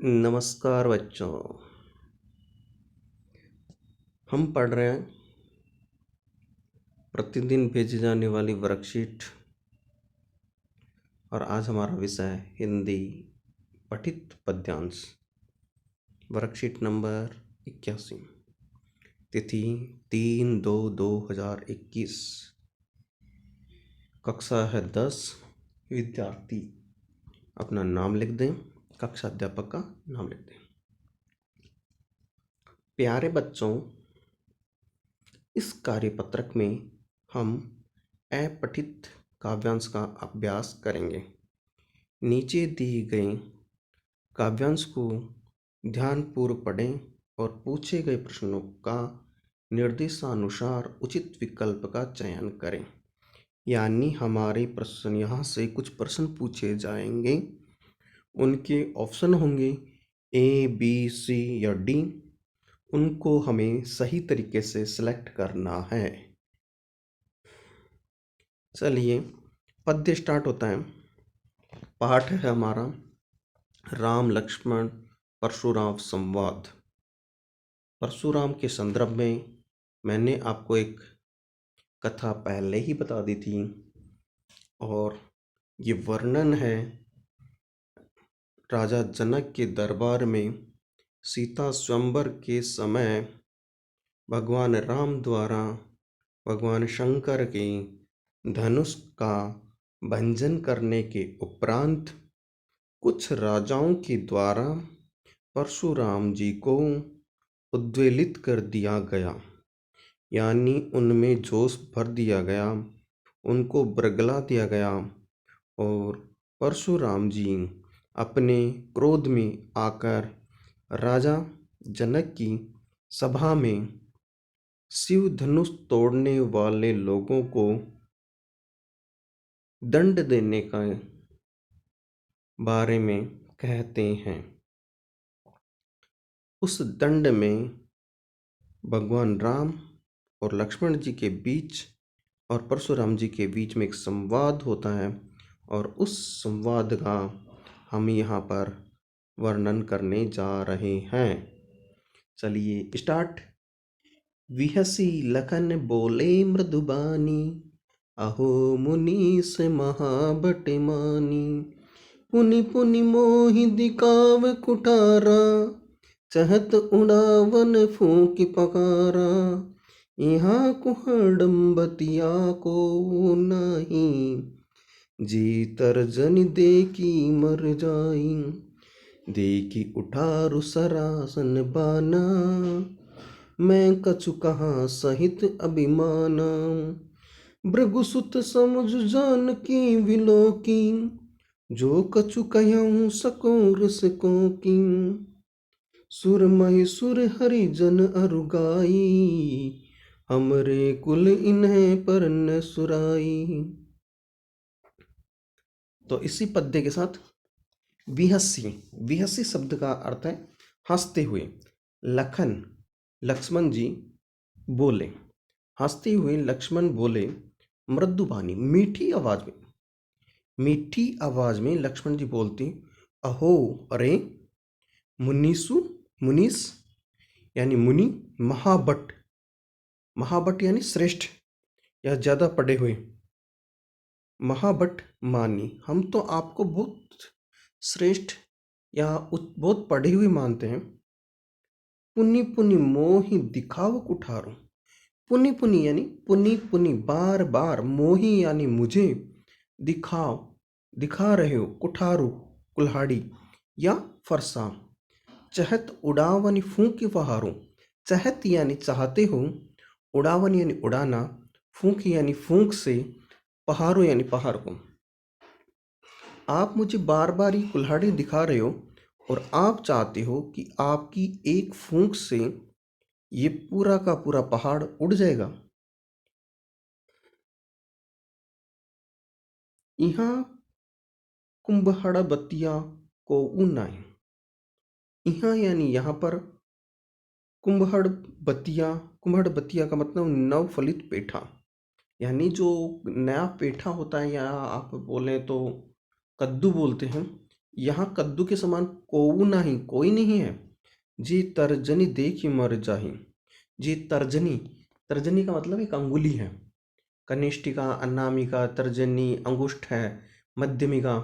नमस्कार बच्चों। हम पढ़ रहे हैं प्रतिदिन भेजी जाने वाली वर्कशीट और आज हमारा विषय है हिंदी पठित पद्यांश। वर्कशीट नंबर 81, तिथि 3/2/2021, कक्षा है 10। विद्यार्थी अपना नाम लिख दें, कक्षा अध्यापक का नाम लिख दें। प्यारे बच्चों, इस कार्यपत्रक में हम अपठित काव्यांश का अभ्यास करेंगे। नीचे दिए गए काव्यांश को ध्यानपूर्वक पढ़ें और पूछे गए प्रश्नों का निर्देशानुसार उचित विकल्प का चयन करें। यानी हमारे प्रश्न यहाँ से कुछ प्रश्न पूछे जाएंगे, उनके ऑप्शन होंगे A, B, C या D। उनको हमें सही तरीके से सिलेक्ट करना है। चलिए पद्य स्टार्ट होता है। पाठ है हमारा राम लक्ष्मण परशुराम संवाद। परशुराम के संदर्भ में मैंने आपको एक कथा पहले ही बता दी थी और ये वर्णन है राजा जनक के दरबार में सीता स्वयंवर के समय भगवान राम द्वारा भगवान शंकर के धनुष का भंजन करने के उपरांत कुछ राजाओं के द्वारा परशुराम जी को उद्वेलित कर दिया गया, यानी उनमें जोश भर दिया गया, उनको बरगला दिया गया और परशुराम जी अपने क्रोध में आकर राजा जनक की सभा में शिव धनुष तोड़ने वाले लोगों को दंड देने का बारे में कहते हैं। उस दंड में भगवान राम और लक्ष्मण जी के बीच और परशुराम जी के बीच में एक संवाद होता है और उस संवाद का हम यहाँ पर वर्णन करने जा रहे हैं। चलिए स्टार्ट। विहसी लखन बोले मृदुबानी, अहो मुनीस महाबट मानी। पुनि पुनि मोहि दिखाव कुठारा, चहत उड़ावन फूंक पकारा। यहाँ कुहड़म्बतिया को नहीं, जी तर्जन देखी मर जाई। देखी उठारु सरासन बाना, मैं कछु कहाँ सहित अभिमाना। भृगुसुत समुझ जान की विलो की, जो कछु कहूँ सकोर सको की। सुर महिसुर हरिजन अरुगाई, हमरे कुल इन्हें पर न सुराई। तो इसी पद्य के साथ विहसी शब्द का अर्थ है हंसते हुए। लखन लक्ष्मण जी बोले, हंसते हुए लक्ष्मण बोले मृदुबानी मीठी आवाज में लक्ष्मण जी बोलते, अहो अरे, मुनीस यानी मुनि, महाबट यानी श्रेष्ठ या ज्यादा पढ़े हुए। महाबट मानी, हम तो आपको बहुत श्रेष्ठ या बहुत पढ़े हुए मानते हैं। पुनि पुनि मोहि दिखाव कुठारो, पुनि यानी पुनि बार बार, मोहि यानी मुझे, दिखा रहे हो, कुठारो कुल्हाड़ी या फरसा। चहत उड़ावन फूंक पहारो, चहत यानी चाहते हो, उड़ावन यानी उड़ाना, फूंक यानी फूंक से, पहाड़ों यानी पहाड़ को। आप मुझे बार बार ये कुल्हाड़ी दिखा रहे हो और आप चाहते हो कि आपकी एक फूंक से ये पूरा का पूरा पहाड़ उड़ जाएगा। यहाँ कुंभहड़ बतिया को उन्नाए, यहाँ यानी यहाँ पर कुंभहड़ बतिया का मतलब नवफलित पेठा, यानी जो नया पेठा होता है या आप बोले तो कद्दू बोलते हैं, यहाँ कद्दू के समान कोऊ नहीं, कोई नहीं है। जी तर्जनी देखी मर जाही। जी तर्जनी, तर्जनी का मतलब एक अंगुली है। कनिष्ठिका, अनामिका, तर्जनी, अंगुष्ठ है, मध्यमिका।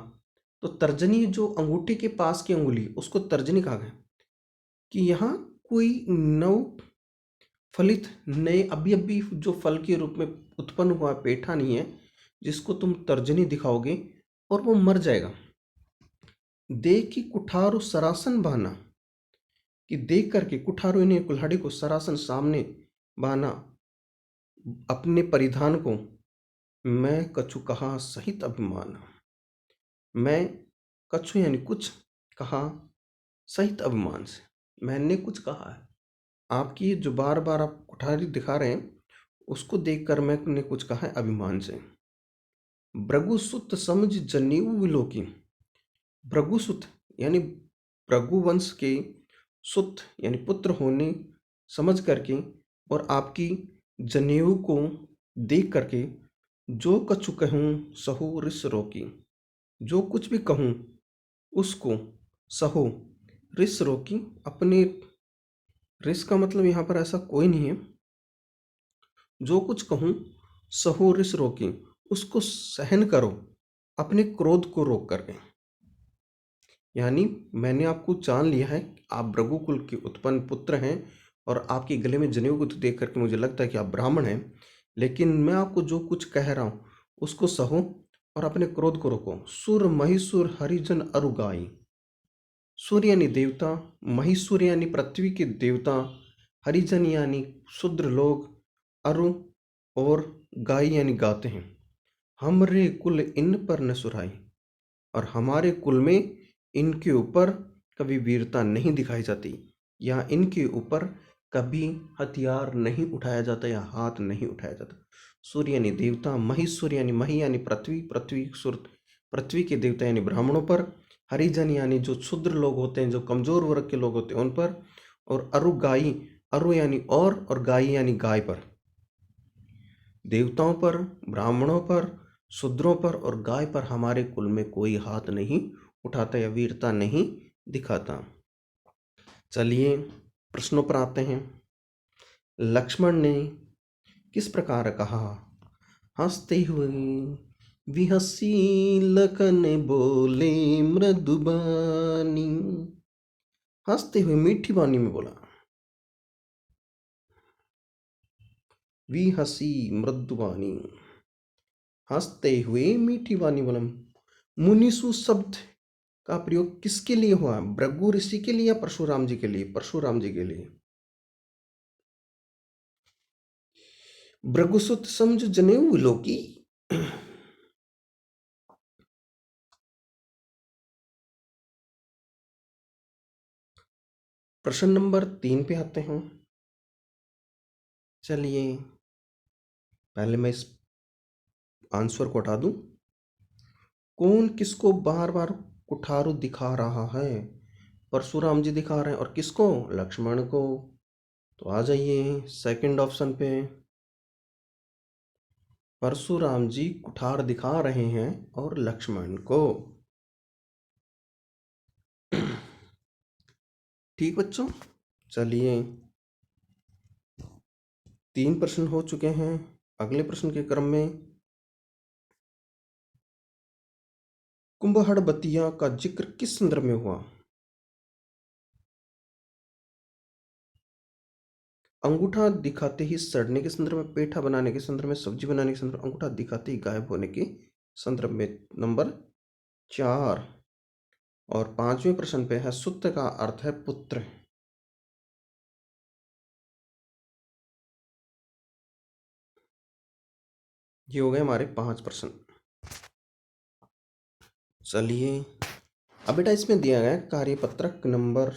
तो तर्जनी जो अंगूठे के पास की अंगुली, उसको तर्जनी कहा गया। कि यहाँ कोई नव फलित नए अभी अभी जो फल के रूप में उत्पन्न हुआ पेठा नहीं है, जिसको तुम तर्जनी दिखाओगे और वो मर जाएगा। देख की कुठारो सरासन बहाना, कि देख करके कुठारो यानी कुल्हाड़ी को, सरासन सामने, बहाना अपने परिधान को, मैं कछु कहा सहित अभिमान। मैं कछु यानी कुछ, कहा सहित अभिमान से, मैंने कुछ कहा है। आपकी जो बार बार आप कुठारी दिखा रहे हैं उसको देखकर मैंने कुछ कहा है अभिमान से। भृगुसुत समझ जनेऊ विलोकी। भृगुसुत यानी भृगुवंश के सुत यानी पुत्र होने समझ करके और आपकी जनेऊ को देख करके, जो कछु कहूँ सहो रिस रोकी। जो कुछ भी कहूँ उसको सहो रिस रोकी, अपने रिस का मतलब यहाँ पर ऐसा कोई नहीं है। जो कुछ कहूँ सहो रिस रोकी, उसको सहन करो अपने क्रोध को रोक करके। यानी मैंने आपको जान लिया है, आप भृगुकुल के उत्पन्न पुत्र हैं और आपके गले में जनेऊ को देख करके मुझे लगता है कि आप ब्राह्मण हैं। लेकिन मैं आपको जो कुछ कह रहा हूँ उसको सहो और अपने क्रोध को रोको। सुर महिसुर हरिजन अरुगाई। सूर्य यानी देवता, महिसुर यानी पृथ्वी के देवता, हरिजन यानी शूद्र लोग, अरु और गाय यानी गाते हैं। हमरे कुल इन पर न सुराई, और हमारे कुल में इनके ऊपर कभी वीरता नहीं दिखाई जाती, या इनके ऊपर कभी हथियार नहीं उठाया जाता या हाथ नहीं उठाया जाता। सूर्य यानी देवता, महिसूर्य यानी मही यानी पृथ्वी, पृथ्वी सुर पृथ्वी के देवता यानी ब्राह्मणों पर, हरिजन यानी जो क्षुद्र लोग होते हैं, जो कमजोर वर्ग के लोग होते हैं उन पर, और अरुगाई, अरु यानी और गाय यानी गाय पर। देवताओं पर, ब्राह्मणों पर, शूद्रों पर और गाय पर हमारे कुल में कोई हाथ नहीं उठाता या वीरता नहीं दिखाता। चलिए प्रश्नों पर आते हैं। लक्ष्मण ने किस प्रकार कहा। हंसते हुए विहसी लखन बोले मृदुबानी। हंसते हुए मीठी वाणी में बोला। विहसी मृदुबानी, हंसते हुए मीठी वाणी बोला। मुनिसु शब्द का प्रयोग किसके लिए हुआ, भृगु ऋषि के लिए या परशुराम जी के लिए। परशुराम जी के लिए। भृगुसुत समझ जनेऊ विलोकी। प्रश्न नंबर 3 पे आते हैं। चलिए पहले मैं इस आंसर को हटा दूं। कौन किसको बार बार कुठारू दिखा रहा है। परशुराम जी दिखा रहे हैं, और किसको, लक्ष्मण को। तो आ जाइए सेकंड ऑप्शन पे। परशुराम जी कुठार दिखा रहे हैं और लक्ष्मण को। ठीक बच्चों, चलिए 3 प्रश्न हो चुके हैं। अगले प्रश्न के क्रम में कुंभहड़बतिया का जिक्र किस संदर्भ में हुआ। अंगूठा दिखाते ही सड़ने के संदर्भ में, पेठा बनाने के संदर्भ में, सब्जी बनाने के संदर्भ में, अंगूठा दिखाते ही गायब होने के संदर्भ में। नंबर 4 और 5वें प्रश्न पे है सुत का अर्थ है पुत्र। ये हो गए हमारे 5 प्रश्न। चलिए अब बेटा इसमें दिया गया कार्यपत्रक नंबर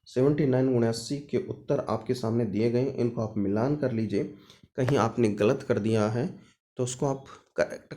7979 के उत्तर आपके सामने दिए गए। इनको आप मिलान कर लीजिए। कहीं आपने गलत कर दिया है तो उसको आप करेक्ट